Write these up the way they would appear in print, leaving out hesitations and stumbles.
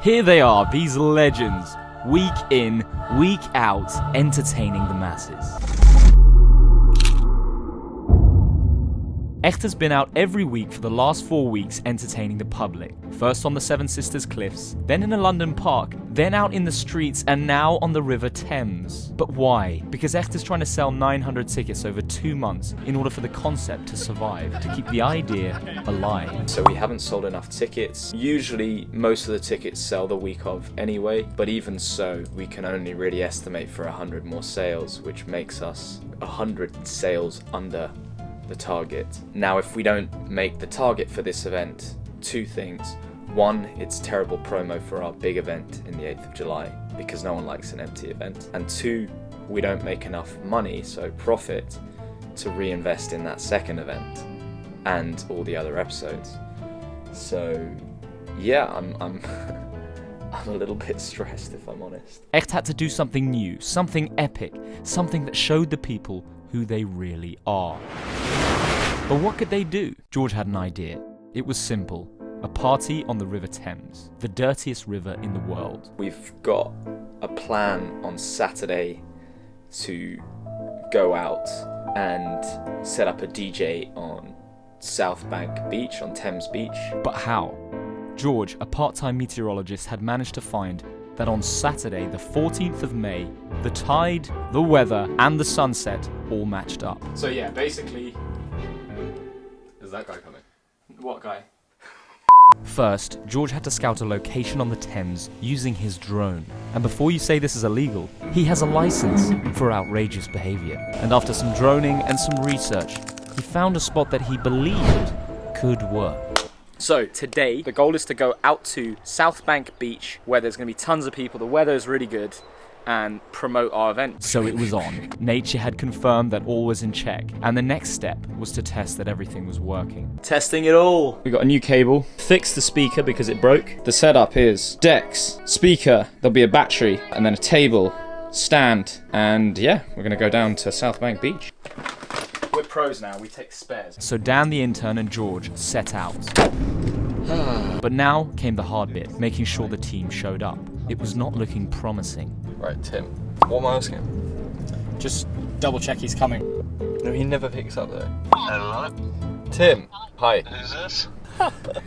Here they are, these legends, week in, week out, entertaining the masses. ECHT's been out every week for the last 4 weeks entertaining the public. First on the Seven Sisters Cliffs, then in a London park, then out in the streets, and now on the River Thames. But why? Because ECHT's trying to sell 900 tickets over 2 months in order for the concept to survive, to keep the idea alive. So we haven't sold enough tickets. Usually most of the tickets sell the week of anyway, but even so, we can only really estimate for 100 more sales, which makes us 100 sales under the target. Now, if we don't make the target for this event, 2 things. 1, it's terrible promo for our big event in the 8th of July, because no one likes an empty event. And 2, we don't make enough money, so profit, to reinvest in that second event and all the other episodes. So yeah, I'm I'm a little bit stressed, if I'm honest. ECHT had to do something new, something epic, something that showed the people who they really are. But what could they do? George had an idea. It was simple. A party on the River Thames, the dirtiest river in the world. We've got a plan on Saturday to go out and set up a DJ on Southbank Beach, on Thames Beach. But how? George, a part-time meteorologist, had managed to find that on Saturday, the 14th of May, the tide, the weather, and the sunset all matched up. So yeah, basically... Is that guy coming? What guy? First, George had to scout a location on the Thames using his drone. And before you say this is illegal, he has a license for outrageous behavior. And after some droning and some research, he found a spot that he believed could work. So today, the goal is to go out to Southbank Beach, where there's going to be tons of people, the weather is really good, and promote our event. So it was on. Nature had confirmed that all was in check, and the next step was to test that everything was working. Testing it all! We got a new cable, fixed the speaker because it broke. The setup is decks, speaker, there'll be a battery, and then a table, stand, and yeah, we're going to go down to Southbank Beach. We're pros now, we take spares. So Dan the intern and George set out. But now came the hard bit, making sure the team showed up. It was not looking promising. Right, Tim, what am I asking? Just double check he's coming. No, he never picks up though. Hello? Tim, hi. Who's this?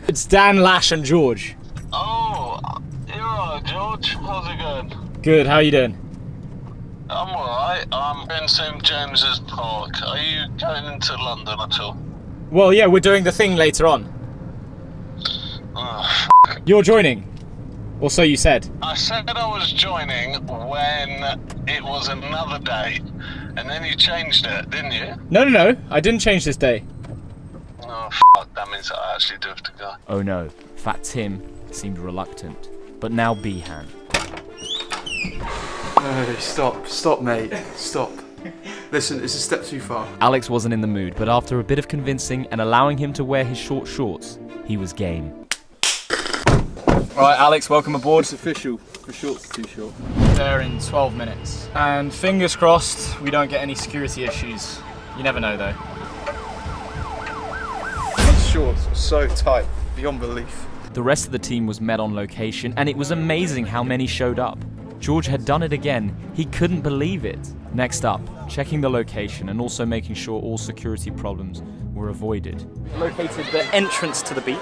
It's Dan, Lash and George. Oh, you're alright, George. How's it going? Good, how you doing? I'm alright. I'm in St James's Park. Are you going into London at all? Well, yeah, we're doing the thing later on. Oh, You're joining? Or so you said. I said I was joining when it was another day, and then you changed it, didn't you? No, I didn't change this day. Oh, that means I actually do have to go. Oh no, Fat Tim seemed reluctant. But now Behan. No, stop mate, stop. Listen, it's a step too far. Alex wasn't in the mood, but after a bit of convincing and allowing him to wear his short shorts, he was game. Alright, Alex, welcome aboard. It's official, for short's too short. There in 12 minutes. And fingers crossed, we don't get any security issues. You never know though. These shorts are so tight, beyond belief. The rest of the team was met on location, and it was amazing how many showed up. George had done it again. He couldn't believe it. Next up, checking the location and also making sure all security problems were avoided. Located the entrance to the beach.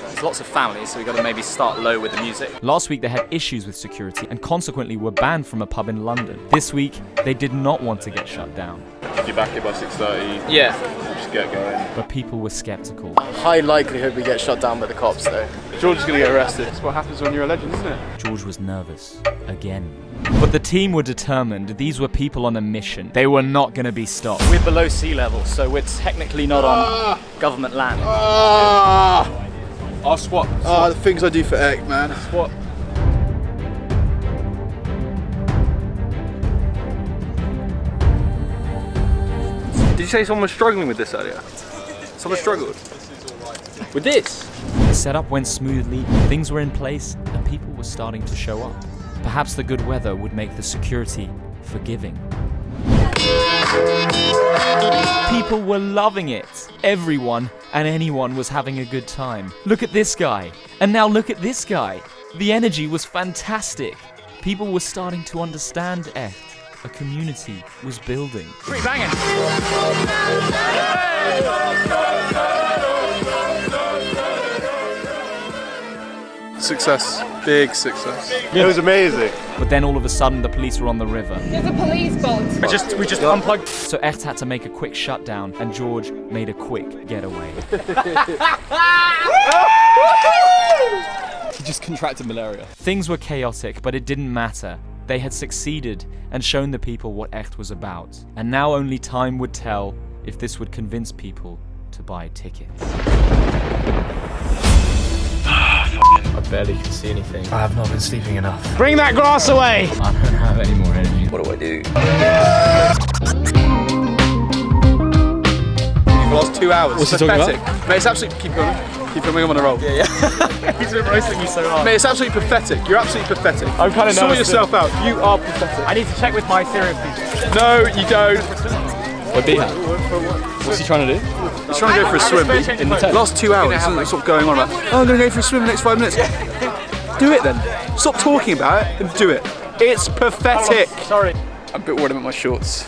There's lots of families, so we've got to maybe start low with the music. Last week they had issues with security and consequently were banned from a pub in London. This week, they did not want to get shut down. If you're back here by 6:30, Yeah. just get going. But people were skeptical. High likelihood we get shut down by the cops though. George is going to get arrested. That's what happens when you're a legend, isn't it? George was nervous. Again. But the team were determined. These were people on a mission. They were not going to be stopped. We're below sea level, so we're technically not on government land. I'll swap. The things I do for ECHT, man. What? Did you say someone was struggling with this earlier? Someone struggled? With this? The setup went smoothly, things were in place, and people were starting to show up. Perhaps the good weather would make the security forgiving. People were loving it. Everyone and anyone was having a good time. Look at this guy. And now look at this guy. The energy was fantastic. People were starting to understand ECHT. A community was building. Pretty banging. Success. Big success. It was amazing. But then all of a sudden the police were on the river. There's a police boat. We just unplugged. So ECHT had to make a quick shutdown and George made a quick getaway. He just contracted malaria. Things were chaotic, but it didn't matter. They had succeeded and shown the people what ECHT was about. And now only time would tell if this would convince people to buy tickets. I barely can see anything. I have not been sleeping enough. Bring that glass away. I don't have any more energy. What do I do? For the last 2 hours. What's he it's talking pathetic. Mate, it's absolutely. Keep going. Keep filming. I'm on a roll. Yeah. He's been roasting me so hard. Mate, it's absolutely pathetic. You're absolutely pathetic. I'm kind of Sort nervous. yourself out. You are pathetic. I need to check with my serious people. No, you don't. What did What's he trying to do? He's trying to go for a swim. In the tent? Last 2 hours, isn't sort of going on about, oh, I'm going to go for a swim in the next 5 minutes. Do it then. Stop talking about it and do it. It's pathetic. Sorry. I'm a bit worried about my shorts.